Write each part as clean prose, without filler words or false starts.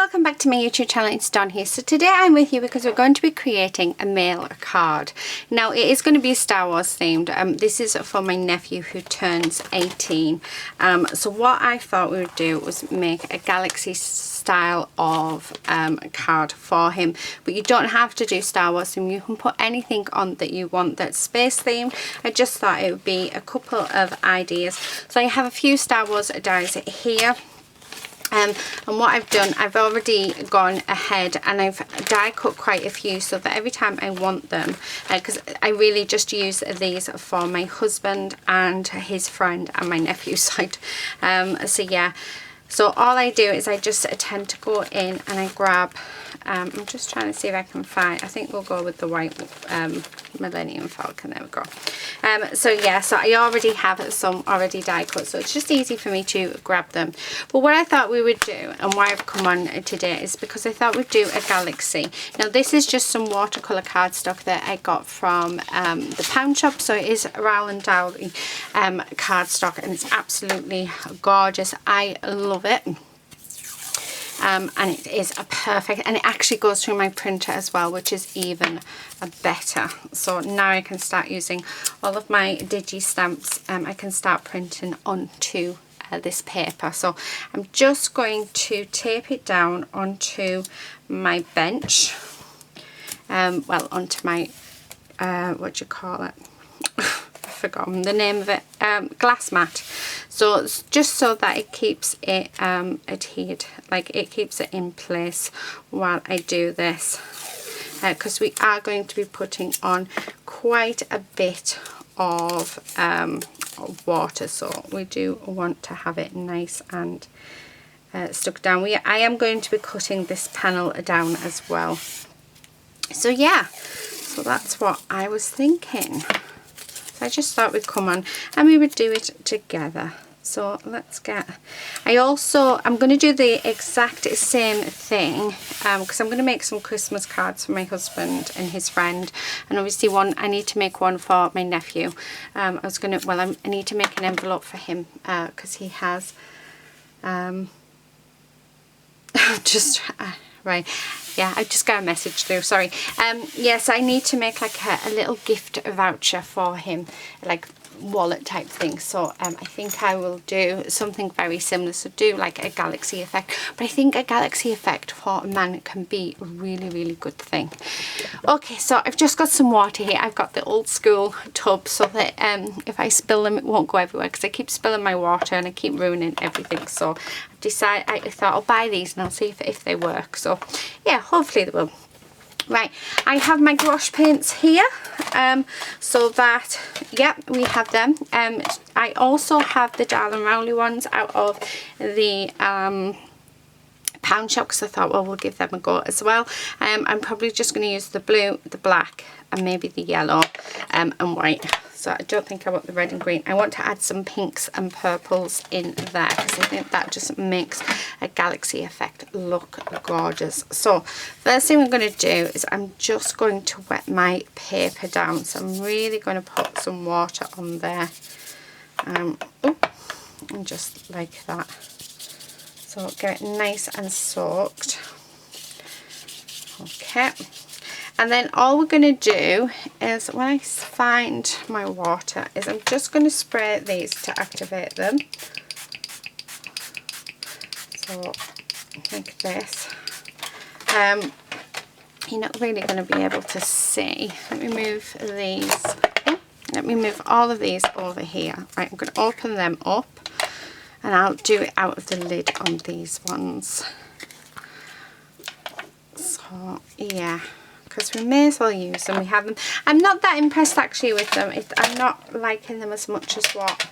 welcome back to my YouTube channel. It's Dawn here. So today I'm with you because we're going to be creating a mail card. Now it is going to be Star Wars themed. This is for my nephew who turns 18. So what I thought we would do was make a galaxy style of card for him, but you don't have to do Star Wars theme. You can put anything on that you want that's space themed. I just thought it would be a couple of ideas. So I have a few Star Wars dies here. And what I've done, I've already gone ahead and I've die cut quite a few so that every time I want them, because I really just use these for my husband and his friend and my nephew's side. So yeah, so all I do is I just tend to go in and I grab, I'm just trying to see if I can find, I think we'll go with the white Millennium Falcon, there we go. So yeah, so I already have some already die cut, so it's just easy for me to grab them. But what I thought we would do, and why I've come on today, is because I thought we'd do a galaxy. Now this is just some watercolour cardstock that I got from the pound shop, so it is Rowland Dowley cardstock, and it's absolutely gorgeous. I love it. And it is a perfect, and it actually goes through my printer as well, which is even better. So now I can start using all of my digi stamps. I can start printing onto this paper. So I'm just going to tape it down onto my bench, well, onto my what do you call it, I've forgotten the name of it, glass mat. So it's just so that it keeps it adhered, like it keeps it in place while I do this, because we are going to be putting on quite a bit of water, so we do want to have it nice and stuck down. I am going to be cutting this panel down as well. So yeah, so that's what I was thinking. So I just thought we'd come on and we would do it together. So let's get, I'm going to do the exact same thing because I'm going to make some Christmas cards for my husband and his friend, and obviously I need to make one for my nephew. I need to make an envelope for him because he has right, yeah, I just got a message through, sorry. Yes, I need to make like a little gift voucher for him, like wallet type thing. So I think I will do something very similar, so do like a galaxy effect, but I think a galaxy effect for a man can be a really good thing. Okay, so I've just got some water here. I've got the old school tub so that if I spill them it won't go everywhere, because I keep spilling my water and I keep ruining everything. So I thought I'll buy these and I'll see if they work. So yeah, hopefully they will. Right, I have my gouache paints here, so that, yep, we have them. I also have the Darling Rowley ones out of the pound shop, because I thought, well, we'll give them a go as well. I'm probably just going to use the blue, the black, and maybe the yellow and white. So I don't think I want the red and green. I want to add some pinks and purples in there because I think that just makes a galaxy effect look gorgeous. So first thing I'm going to do is I'm just going to wet my paper down. So I'm really going to put some water on there. And just like that. So get it nice and soaked. Okay. And then all we're going to do is, when I find my water, is I'm just going to spray these to activate them. So like this. You're not really going to be able to see. Let me move these. Let me move all of these over here. Right, I'm going to open them up and I'll do it out of the lid on these ones. So yeah, because we may as well use them. We have them. I'm not that impressed actually with them. I'm not liking them as much as what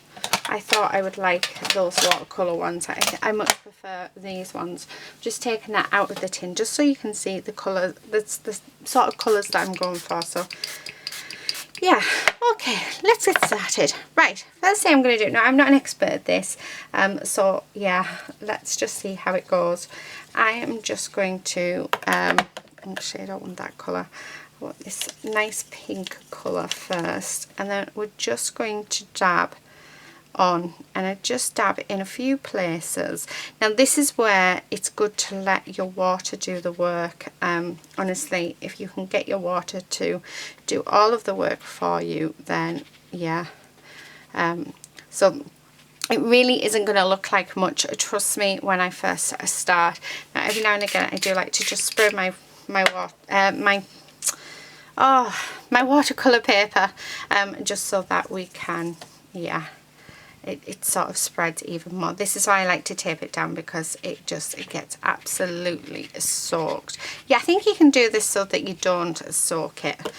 I thought I would like those watercolour ones. I much prefer these ones. Just taking that out of the tin just so you can see the colour, the sort of colours that I'm going for. So yeah, okay, let's get started. Right, first thing I'm going to do, now I'm not an expert at this, so yeah, let's just see how it goes. I am just going to, actually I don't want that colour, I want this nice pink colour first, and then we're just going to dab on, and I just dab it in a few places. Now this is where it's good to let your water do the work. Honestly, if you can get your water to do all of the work for you, then yeah. So it really isn't going to look like much, trust me, when I first start. Now every now and again I do like to just spread my watercolour paper, just so that we can, yeah, it sort of spreads even more. This is why I like to tape it down, because it gets absolutely soaked. Yeah, I think you can do this so that you don't soak it,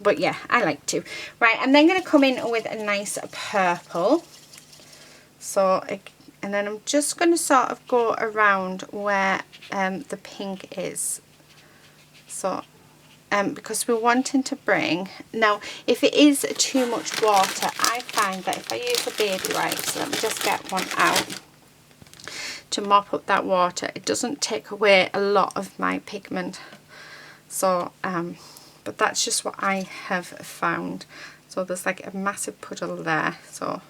but yeah, I like to. Right, I'm then going to come in with a nice purple. So, and then I'm just going to sort of go around where the pink is. So, because we're wanting to bring, now if it is too much water, I find that if I use a baby wipe, so let me just get one out to mop up that water, it doesn't take away a lot of my pigment. So, but that's just what I have found. So there's like a massive puddle there. So,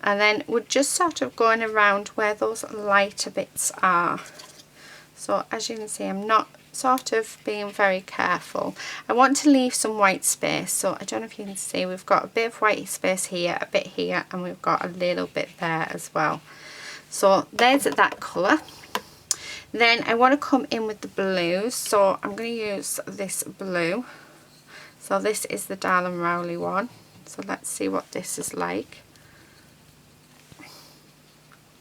and then we're just sort of going around where those lighter bits are. So as you can see, I'm not sort of being very careful. I want to leave some white space. So I don't know if you can see, we've got a bit of white space here, a bit here, and we've got a little bit there as well. So there's that colour. Then I want to come in with the blues. So I'm going to use this blue. So this is the Darling Rowley one. So let's see what this is like.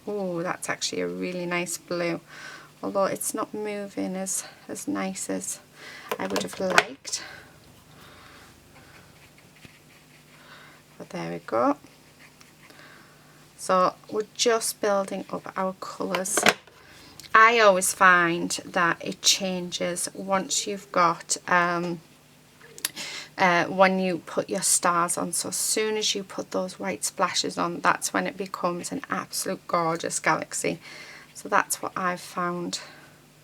Oh, that's actually a really nice blue, although it's not moving as nice as I would have liked. But there we go. So we're just building up our colours. I always find that it changes once you've got when you put your stars on. So as soon as you put those white splashes on, that's when it becomes an absolute gorgeous galaxy. So that's what I've found.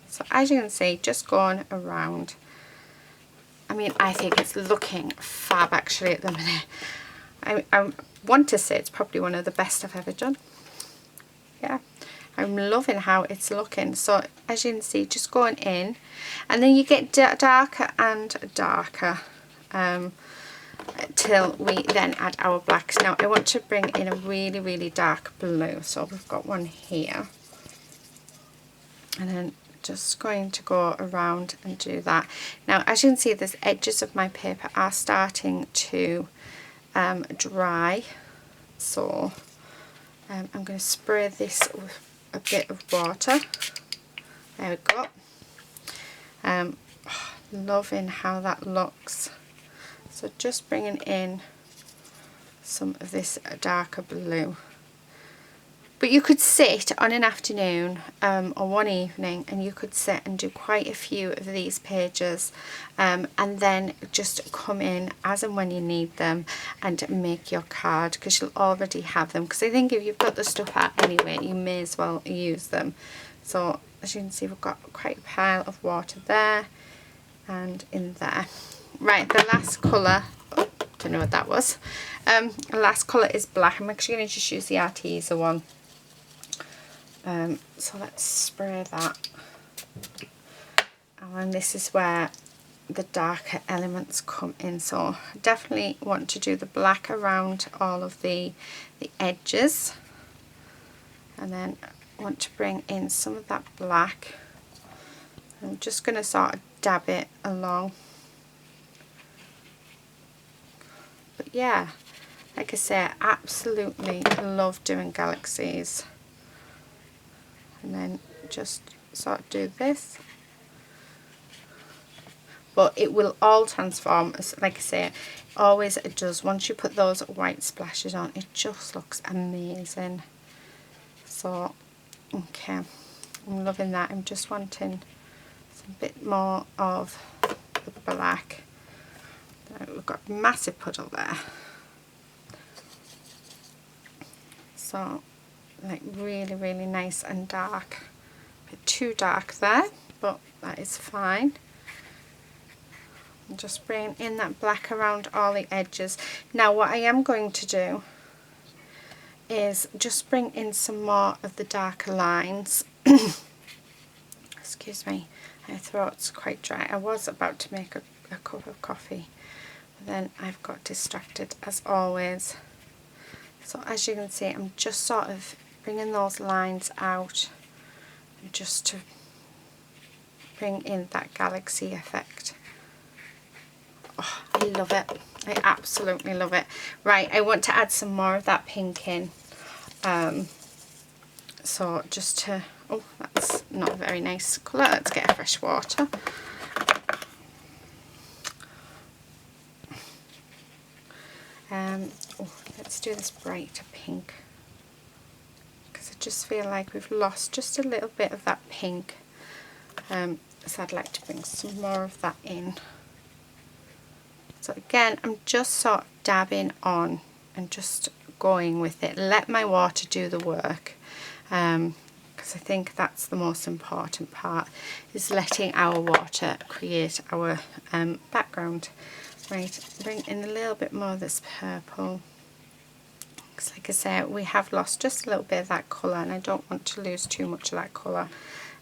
So as you can see, just going around. I mean, I think it's looking fab actually at the minute. I want to say it's probably one of the best I've ever done. Yeah, I'm loving how it's looking. So as you can see, just going in, and then you get darker and darker till we then add our blacks. Now I want to bring in a really, really dark blue. So we've got one here, and then just going to go around and do that. Now as you can see, the edges of my paper are starting to dry, so I'm going to spray this with a bit of water. There we go. Loving how that looks. So just bringing in some of this darker blue. But you could sit on an afternoon or one evening, and you could sit and do quite a few of these pages, and then just come in as and when you need them and make your card, because you'll already have them. Because I think if you've got the stuff out anyway, you may as well use them. So as you can see, we've got quite a pile of water there and in there. Right, the last colour, oh, don't know what that was. The last colour is black. I'm actually going to just use the Arteza one. So let's spray that, and this is where the darker elements come in. So definitely want to do the black around all of the edges, and then want to bring in some of that black. I'm just going to sort of dab it along. But yeah, like I say, I absolutely love doing galaxies. And then just sort of do this, but it will all transform, as like I say, always it does. Once you put those white splashes on, it just looks amazing. So okay, I'm loving that. I'm just wanting some bit more of the black. We've got a massive puddle there, so like really, really nice and dark. A bit too dark there, but that is fine. I'm just bringing in that black around all the edges. Now what I am going to do is just bring in some more of the darker lines. Excuse me, my throat's quite dry. I was about to make a cup of coffee, but then I've got distracted as always. So as you can see, I'm just sort of bringing those lines out just to bring in that galaxy effect. Oh, I love it. I absolutely love it. Right, I want to add some more of that pink in. So just to, oh, that's not a very nice colour. Let's get a fresh water. Oh, let's do this brighter pink, because I just feel like we've lost just a little bit of that pink. So I'd like to bring some more of that in. So again, I'm just sort of dabbing on and just going with it. Let my water do the work, because I think that's the most important part, is letting our water create our background. Right, bring in a little bit more of this purple. Because like I said, we have lost just a little bit of that colour, and I don't want to lose too much of that colour,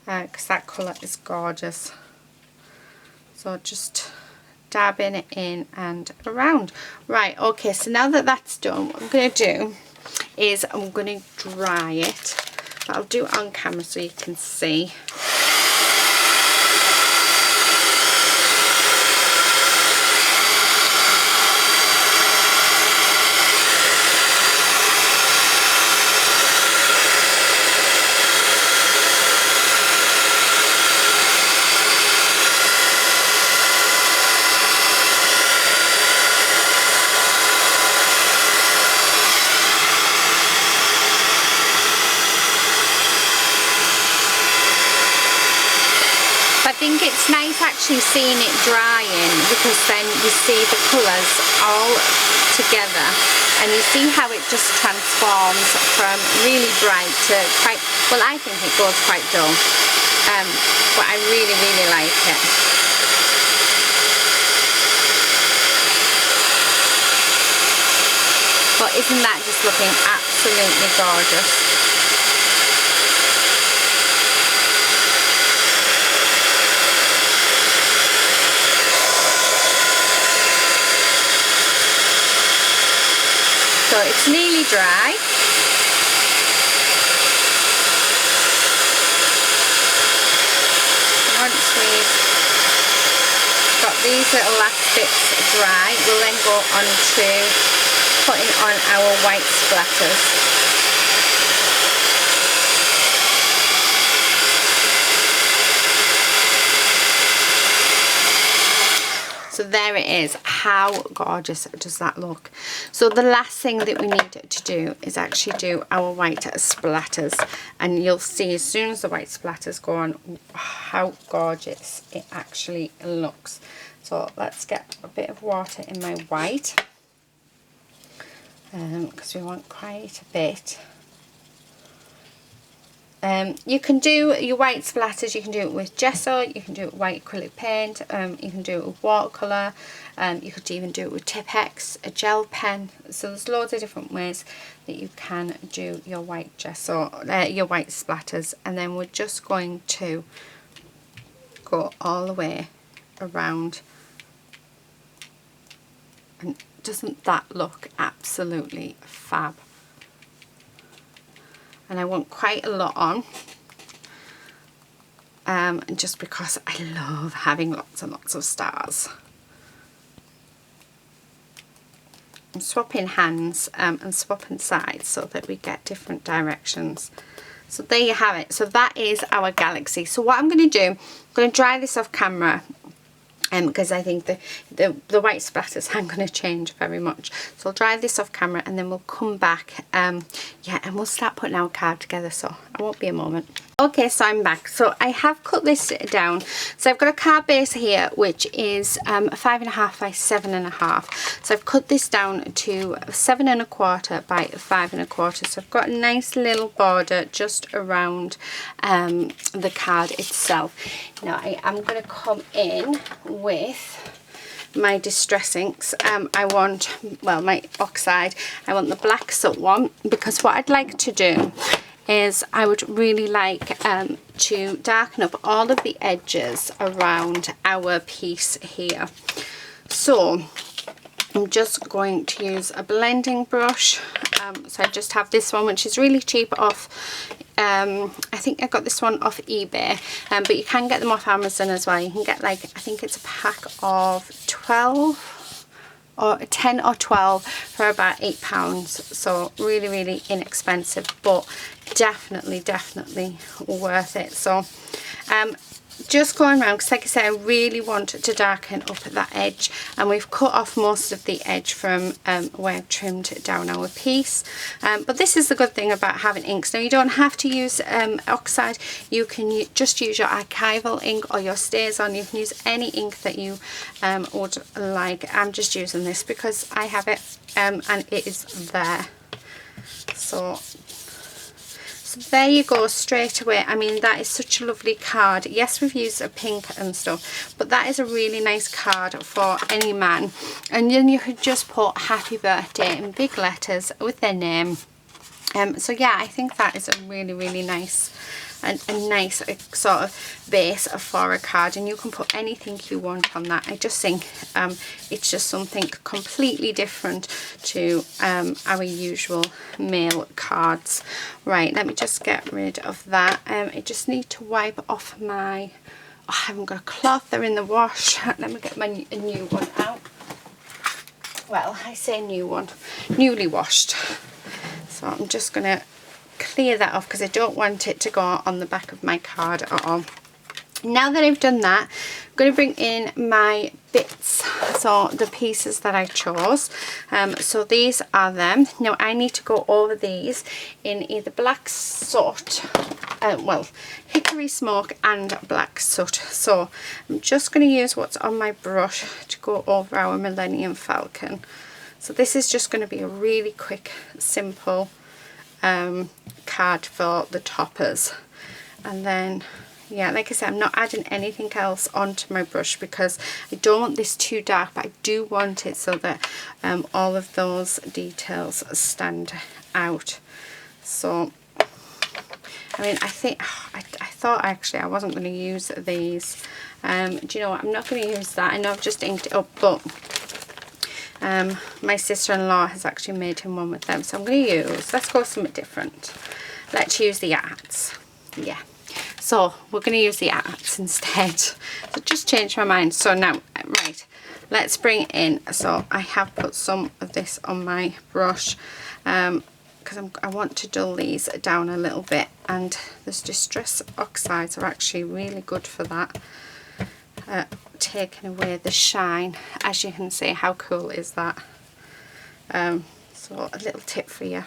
because that colour is gorgeous. So just dabbing it in and around. Right, okay, so now that that's done, what I'm going to do is I'm going to dry it. But I'll do it on camera so you can see. I think it's nice actually seeing it drying, because then you see the colours all together and you see how it just transforms from really bright to quite, well, I think it goes quite dull, but I really, really like it. But isn't that just looking absolutely gorgeous? So it's nearly dry. Once we've got these little last bits dry, we'll then go on to putting on our white splatters. So there it is. How gorgeous does that look? So the last thing that we need to do is actually do our white splatters, and you'll see as soon as the white splatters go on how gorgeous it actually looks. So let's get a bit of water in my white, because we want quite a bit. You can do your white splatters, you can do it with gesso, you can do it with white acrylic paint, you can do it with watercolour, you could even do it with Tipp-Ex, a gel pen. So there's loads of different ways that you can do your white gesso, your white splatters. And then we're just going to go all the way around. And doesn't that look absolutely fab? And I want quite a lot on, just because I love having lots and lots of stars. I'm swapping hands and swapping sides so that we get different directions. So there you have it. So that is our galaxy. So what I'm going to do, I'm going to dry this off camera, because I think the white splatters aren't going to change very much. So I'll dry this off camera and then we'll come back, yeah, and we'll start putting our card together. So I won't be a moment. Okay, so I'm back. So I have cut this down. So I've got a card base here which is 5.5 by 7.5. So I've cut this down to 7.25 by 5.25. So I've got a nice little border just around the card itself. Now I am going to come in with my distress inks. I want, well, my oxide, I want the black soot one, because what I'd like to do is I would really like to darken up all of the edges around our piece here. So I'm just going to use a blending brush. So I just have this one, which is really cheap off, I think I got this one off eBay, but you can get them off Amazon as well. You can get, like, I think it's a pack of 12 or 10 or 12 for about £8. So really, really inexpensive, but definitely worth it. So just going around, because like I said, I really want to darken up that edge, and we've cut off most of the edge from where I've trimmed down our piece. But this is the good thing about having inks. Now, you don't have to use oxide. You can just use your archival ink or your StazOn. You can use any ink that you would like. I'm just using this because I have it and it is there. So there you go, straight away. I mean, that is such a lovely card. Yes, we've used a pink and stuff, but that is a really nice card for any man. And then you could just put happy birthday in big letters with their name. So yeah, I think that is a really nice, a nice sort of base for a card, and you can put anything you want on that. I just think it's just something completely different to our usual mail cards. Right, let me just get rid of that. I just need to wipe off my, I haven't got a cloth, they're in the wash. Let me get a new one out. Well, I say new one, newly washed. So I'm just going to clear that off because I don't want it to go on the back of my card at all. Now that I've done that, I'm going to bring in my bits, so the pieces that I chose. So these are them. Now I need to go over these in either black soot, well, hickory smoke and black soot. So I'm just going to use what's on my brush to go over our Millennium Falcon. So this is just going to be a really quick, simple card for the toppers. And then, yeah, like I said, I'm not adding anything else onto my brush because I don't want this too dark, but I do want it so that all of those details stand out. So, I mean, I think, I thought actually I wasn't going to use these. Do you know what? I'm not going to use that. I know I've just inked it up, but my sister-in-law has actually made him one with them, so I'm going to use, let's go something different. Let's use the arts. Yeah, so we're going to use the arts instead. So just changed my mind. So now, right, let's bring in, so I have put some of this on my brush because I want to dull these down a little bit, and this distress oxides are actually really good for that. Taking away the shine, as you can see. How cool is that? So a little tip for you.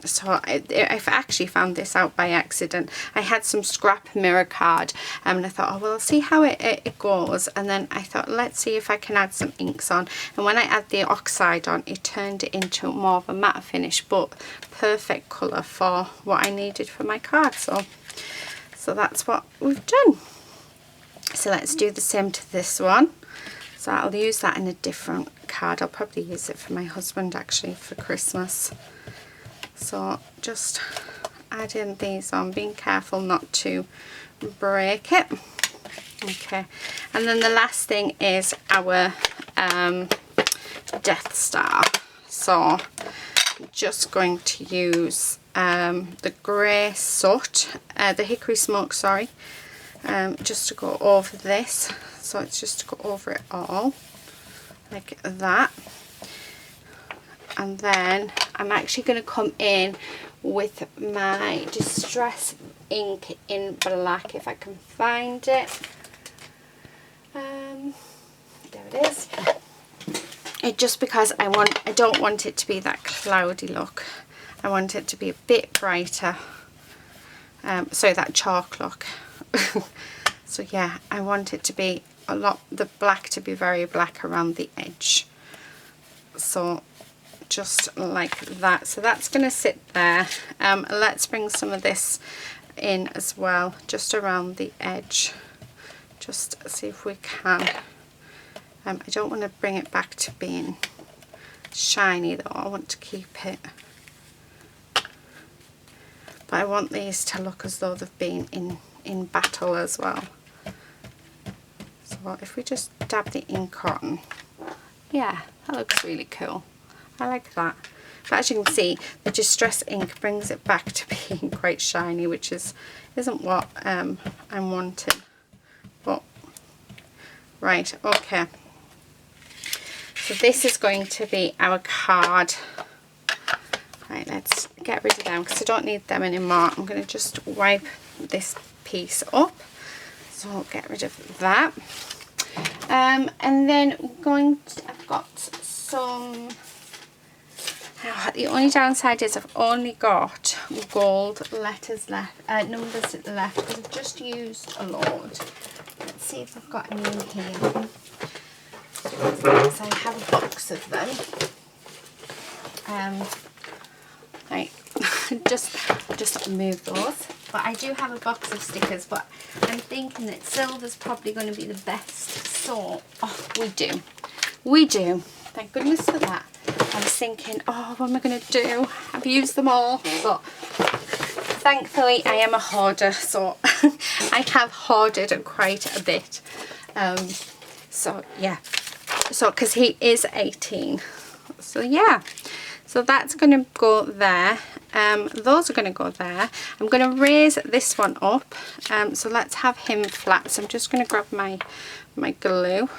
So I've actually found this out by accident. I had some scrap mirror card and I thought, oh well, I'll see how it goes, and then I thought, let's see if I can add some inks on, and when I add the oxide on, it turned it into more of a matte finish, but perfect colour for what I needed for my card. So that's what we've done. So let's do the same to this one. So I'll use that in a different card. I'll probably use it for my husband actually for Christmas. So just adding these on, being careful not to break it. Okay, and then the last thing is our Death Star. So I'm just going to use the grey soot, the hickory smoke, sorry. Just to go over this, so it's just to go over it all like that. And then I'm actually going to come in with my distress ink in black, if I can find it. There it is. Just because I don't want it to be that cloudy look. I want it to be a bit brighter. Sorry, that chalk look. So yeah, I want it to be the black to be very black around the edge. So just like that. So that's going to sit there. Let's bring some of this in as well, just around the edge, just see if we can. I don't want to bring it back to being shiny though, I want to keep it, but I want these to look as though they've been in battle as well. So if we just dab the ink on, yeah, that looks really cool. I like that. But as you can see, the Distress ink brings it back to being quite shiny, which isn't what I'm wanting. But right, okay. So this is going to be our card. Right, let's get rid of them because I don't need them anymore. I'm going to just wipe this piece up. So I'll get rid of that. And then I've got some, the only downside is I've only got gold letters left, numbers left, because I've just used a load. Let's see if I've got any in here. Because I have a box of them. Right, just move those. But I do have a box of stickers, but I'm thinking that silver's probably going to be the best sort. Oh, we do. Thank goodness for that. I was thinking, oh, what am I going to do? I've used them all, but thankfully I am a hoarder, so I have hoarded quite a bit. So yeah. So because he is 18, so yeah, so that's going to go there. Those are going to go there. I'm going to raise this one up, so let's have him flat. So I'm just going to grab my glue.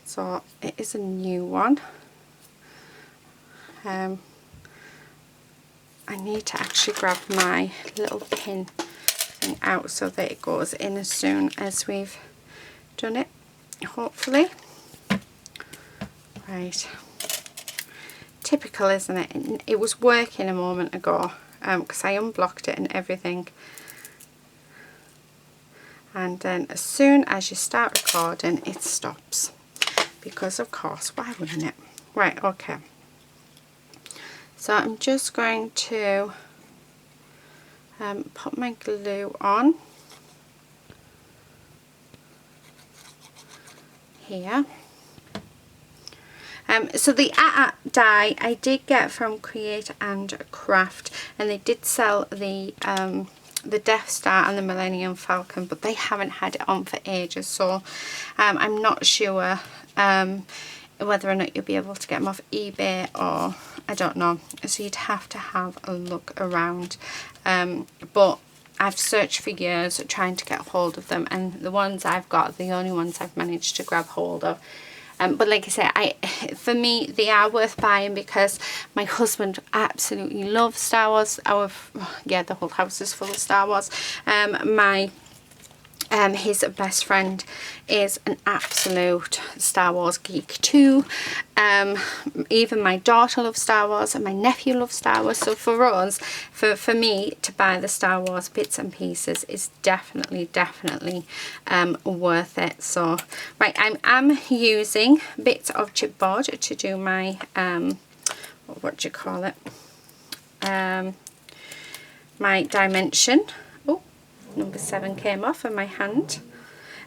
So it is a new one. I need to actually grab my little pin thing out so that it goes in as soon as we've done it, hopefully. Right, typical, isn't it? It was working a moment ago because I unblocked it and everything, and then as soon as you start recording it stops, because of course, why wouldn't it? Right, okay, so I'm just going to put my glue on here. So the die I did get from Create and Craft, and they did sell the Death Star and the Millennium Falcon, but they haven't had it on for ages, so I'm not sure whether or not you'll be able to get them off eBay, or I don't know, so you'd have to have a look around, but I've searched for years trying to get hold of them, and the ones I've got are the only ones I've managed to grab hold of. But like I said, for me, they are worth buying because my husband absolutely loves Star Wars. Yeah, the whole house is full of Star Wars. His best friend is an absolute Star Wars geek too. Even my daughter loves Star Wars and my nephew loves Star Wars. So for us, for me to buy the Star Wars bits and pieces is definitely worth it. So right, I'm using bits of chipboard to do my what do you call it? My dimension. Number 7 came off of my hand,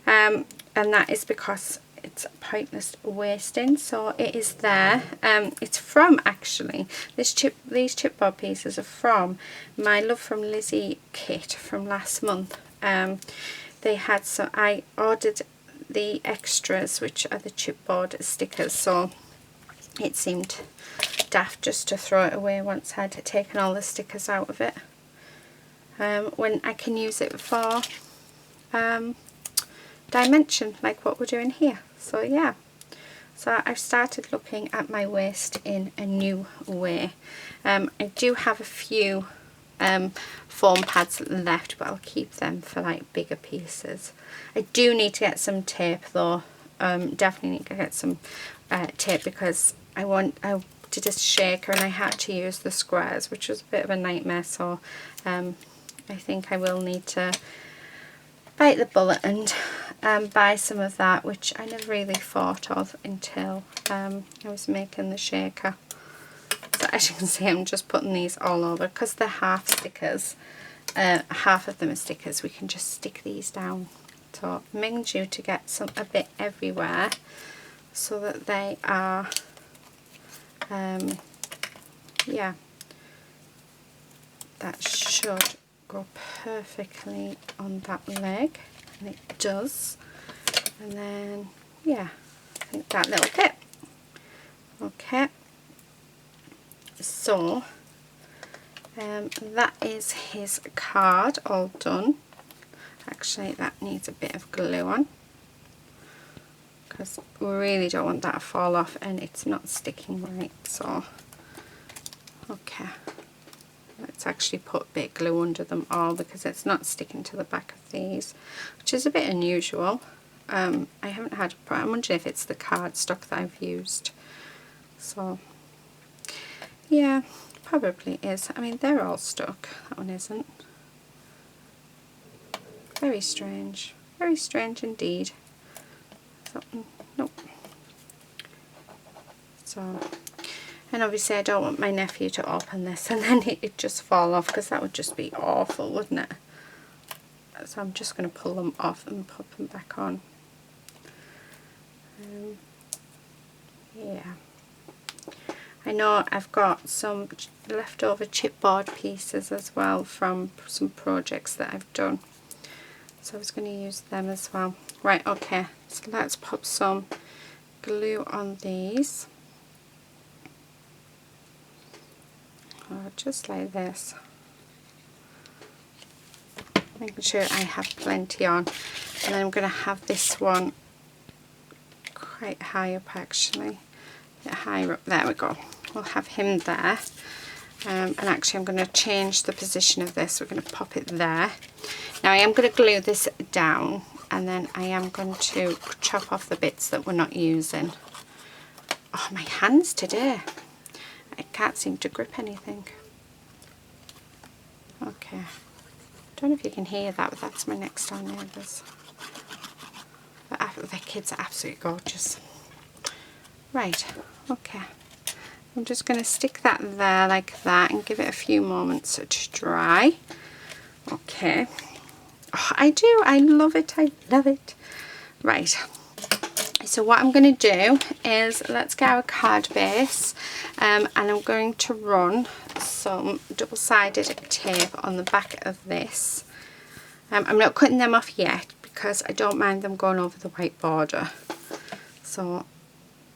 and that is because it's pointless wasting, so it is there. It's from, actually, these chipboard pieces are from my Love from Lizzie kit from last month. They had, so I ordered the extras, which are the chipboard stickers, so it seemed daft just to throw it away once I'd taken all the stickers out of it. When I can use it for dimension, like what we're doing here. So yeah, so I've started looking at my waist in a new way. I do have a few foam pads left, but I'll keep them for like bigger pieces. I do need to get some tape though. Definitely need to get some tape, because I did a shaker and I had to use the squares, which was a bit of a nightmare, so I think I will need to bite the bullet and buy some of that, which I never really thought of until I was making the shaker. So as you can see, I'm just putting these all over, because they're half stickers, half of them are stickers. We can just stick these down So making sure to get a bit everywhere so that they are, yeah, that should go perfectly on that leg, and it does. And then, yeah, I think that little bit. Okay, so that is his card all done. Actually, that needs a bit of glue on because we really don't want that to fall off, and it's not sticking right. So okay, let's actually put a bit of glue under them all because it's not sticking to the back of these, which is a bit unusual. I haven't had, I'm wondering if it's the cardstock that I've used. So yeah, probably is. I mean, they're all stuck. That one isn't. Very strange indeed. So, nope. So, and obviously I don't want my nephew to open this and then it just fall off, because that would just be awful, wouldn't it? So I'm just going to pull them off and put them back on. Yeah. I know I've got some leftover chipboard pieces as well from some projects that I've done. So I was going to use them as well. Right, okay, so let's pop some glue on these. Just like this. Making sure I have plenty on. And then I'm going to have this one quite high up actually. A bit higher up, there we go. We'll have him there. And actually I'm going to change the position of this. We're going to pop it there. Now I am going to glue this down, and then I am going to chop off the bits that we're not using. Oh, my hands today. I can't seem to grip anything. Okay. Don't know if you can hear that, but that's my next door neighbours. Their kids are absolutely gorgeous. Right, okay. I'm just going to stick that there like that and give it a few moments to dry. Okay. Oh, I love it, I love it. Right, so what I'm going to do is, let's get our card base, and I'm going to run some double-sided tape on the back of this. I'm not cutting them off yet because I don't mind them going over the white border. So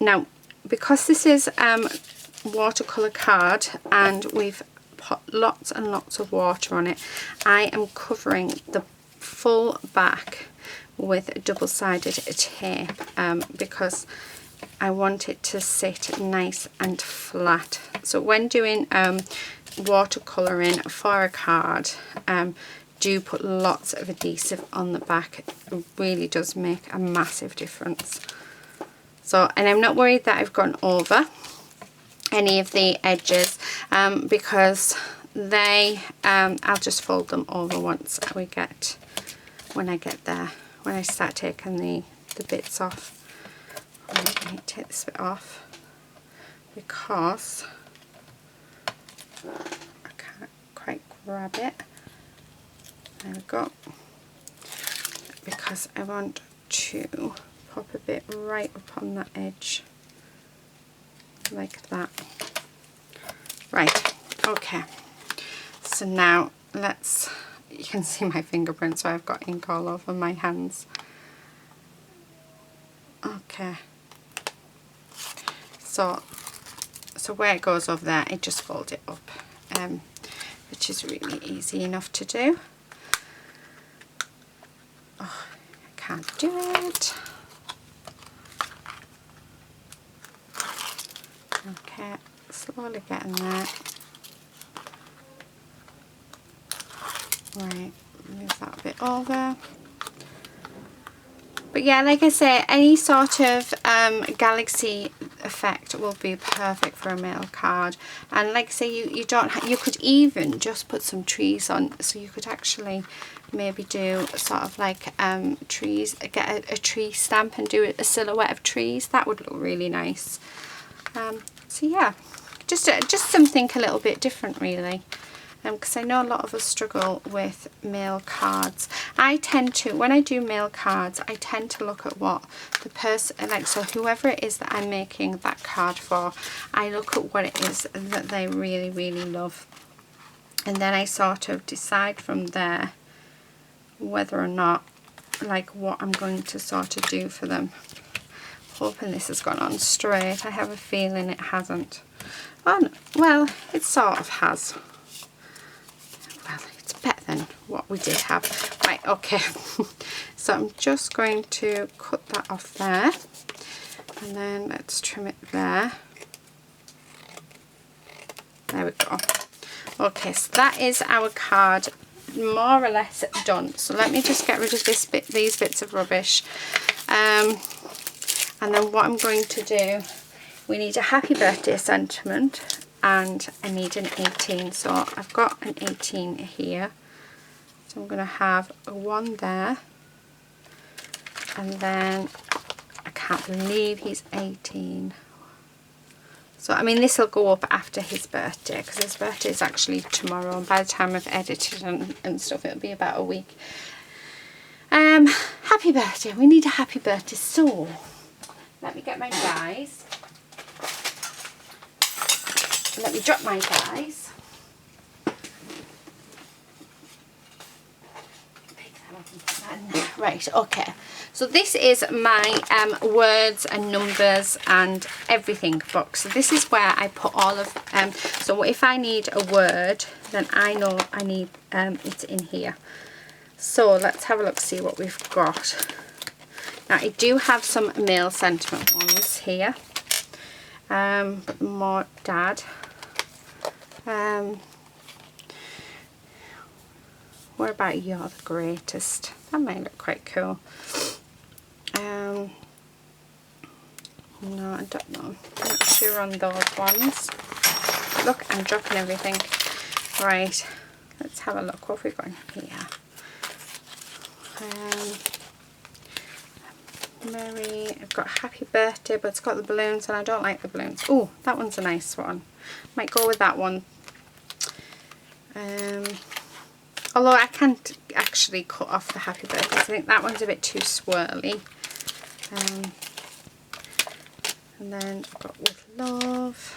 now, because this is watercolour card and we've put lots and lots of water on it, I am covering the full back with double-sided tape because I want it to sit nice and flat. So when doing watercolouring for a card, do put lots of adhesive on the back. It really does make a massive difference. So, and I'm not worried that I've gone over any of the edges because they I'll just fold them over once when I get there, when I start taking the bits off. Let me take this bit off because I can't quite grab it. There we go. Because I want to pop a bit right up on that edge like that. Right, okay. So now let's, you can see my fingerprints, so I've got ink all over my hands. Okay. So where it goes over there, I just fold it up, which is really easy enough to do. Oh, I can't do it. Okay, slowly getting there. Right, move that a bit over. But yeah, like I say, any sort of galaxy effect will be perfect for a mail card. And like I say, you could even just put some trees on, so you could actually maybe do sort of like trees, get a tree stamp and do a silhouette of trees. That would look really nice. So yeah, just something a little bit different really. because I know a lot of us struggle with mail cards. I tend to, when I do mail cards, I tend to look at what the person, like, so whoever it is that I'm making that card for, I look at what it is that they really, really love. And then I sort of decide from there whether or not, like, what I'm going to sort of do for them. Hoping this has gone on straight. I have a feeling it hasn't. Oh, no. Well, it sort of has. Well, it's better than what we did have. Right, okay. So I'm just going to cut that off there. And then let's trim it there. There we go. Okay, so that is our card more or less done. So let me just get rid of this bit, these bits of rubbish. And then what I'm going to do, we need a happy birthday sentiment, and I need an 18. So I've got an 18 here. So I'm going to have a 1 there. And then I can't believe he's 18. So, I mean, this will go up after his birthday, because his birthday is actually tomorrow, and by the time I've edited and stuff, it'll be about a week. Happy birthday. We need a happy birthday. So, let me get my dies. Let me drop my dies. Right, okay. So this is my words and numbers and everything box. So this is where I put all of, so if I need a word, then I know I need it in here. So let's have a look, see what we've got. Now I do have some male sentiment ones here, but more dad. What about you're the greatest? That might look quite cool. No, I don't know. I'm not sure on those ones. Look, I'm dropping everything. Right, let's have a look. What have we got in here? Mary, I've got happy birthday, but it's got the balloons and I don't like the balloons. Oh, that one's a nice one. Might go with that one. Although I can't actually cut off the happy birthday. I think that one's a bit too swirly. And then I've got with love.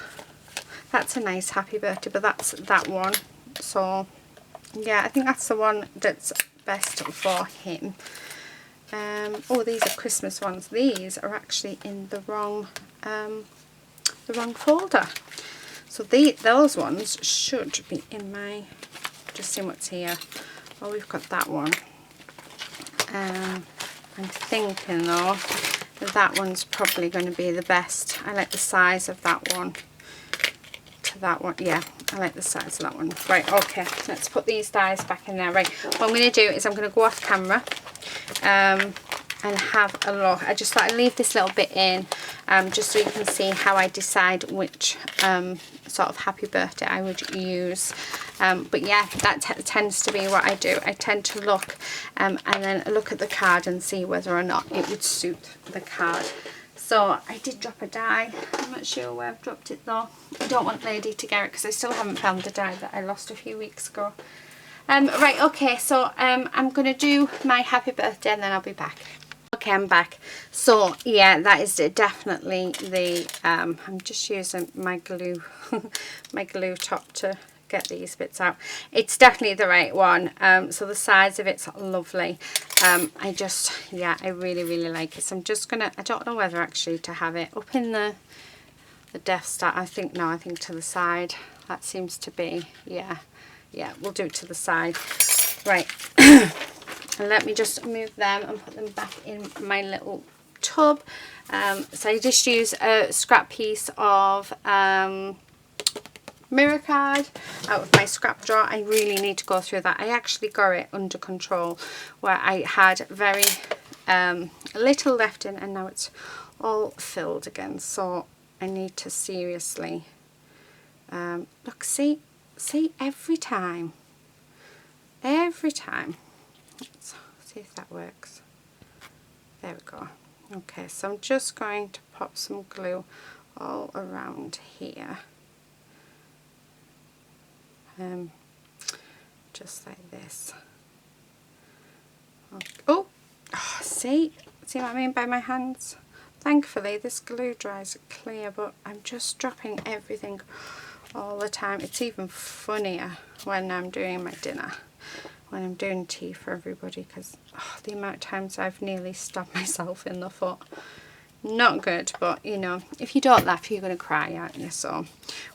That's a nice happy birthday, but that's that one. So yeah, I think that's the one that's best for him. Oh, these are Christmas ones. These are actually in the wrong folder. So those ones should be in my, just see what's here. Oh, we've got that one. I'm thinking though that one's probably going to be the best. I like the size of that one to that one. Yeah, I like the size of that one. Right, okay, let's put these dies back in there. Right, what I'm going to do is I'm going to go off camera and have a look. I just thought I'd leave this little bit in just so you can see how I decide which sort of happy birthday I would use. But yeah, that tends to be what I do. I tend to look and then look at the card and see whether or not it would suit the card. So I did drop a die. I'm not sure where I've dropped it though. I don't want Lady to get it because I still haven't found the die that I lost a few weeks ago. Right, okay, so I'm going to do my happy birthday and then I'll be back. Okay, I'm back. So yeah, that is definitely the, I'm just using my glue, my glue top to get these bits out. It's definitely the right one. So the size of it's lovely. I just, yeah, I really, really like it. So I'm just gonna, I don't know whether actually to have it up in the Death Star. I think, no, I think to the side. That seems to be, yeah, we'll do it to the side. Right. And let me just move them and put them back in my little tub. So I just use a scrap piece of mirror card out of my scrap drawer. I really need to go through that. I actually got it under control where I had very little left in and now it's all filled again. So I need to seriously look, see every time. Let's see if that works. There we go. Okay, so I'm just going to pop some glue all around here. just like this. Oh, see what I mean by my hands? Thankfully this glue dries clear, but I'm just dropping everything all the time. It's even funnier when I'm doing my dinner, when I'm doing tea for everybody, because the amount of times I've nearly stabbed myself in the foot. Not good, but you know, if you don't laugh you're going to cry, aren't you? So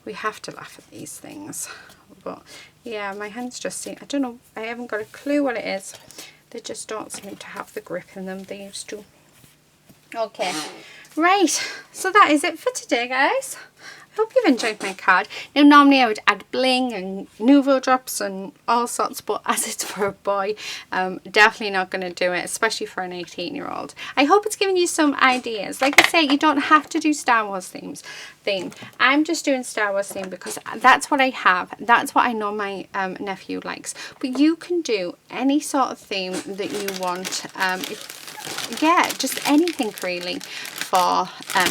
we have to laugh at these things. But yeah, my hands just seem, I don't know, I haven't got a clue what it is. They just don't seem to have the grip in them they used to. Okay, right, so that is it for today, guys. I hope you've enjoyed my card. Now normally I would add bling and nouveau drops and all sorts, but as it's for a boy, definitely not going to do it, especially for an 18-year-old. I hope it's given you some ideas. Like I say, you don't have to do Star Wars theme. I'm just doing Star Wars theme because that's what I have. That's what I know my nephew likes. But you can do any sort of theme that you want. Yeah, just anything really for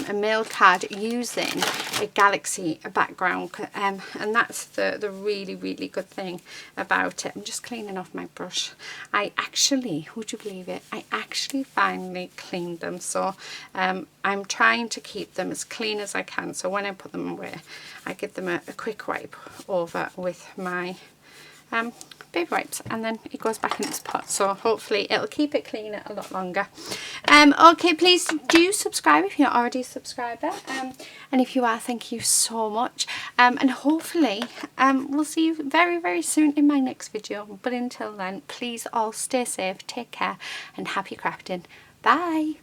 a mail card using a galaxy background, and that's the really good thing about it. I'm just cleaning off my brush. I actually, would you believe it, I actually finally cleaned them, so I'm trying to keep them as clean as I can, so when I put them away I give them a quick wipe over with my baby wipes, and then it goes back in its pot, so hopefully it'll keep it cleaner a lot longer. Okay, please do subscribe if you're not already a subscriber, and if you are, thank you so much, and hopefully we'll see you very soon in my next video. But until then, please all stay safe, take care, and happy crafting. Bye.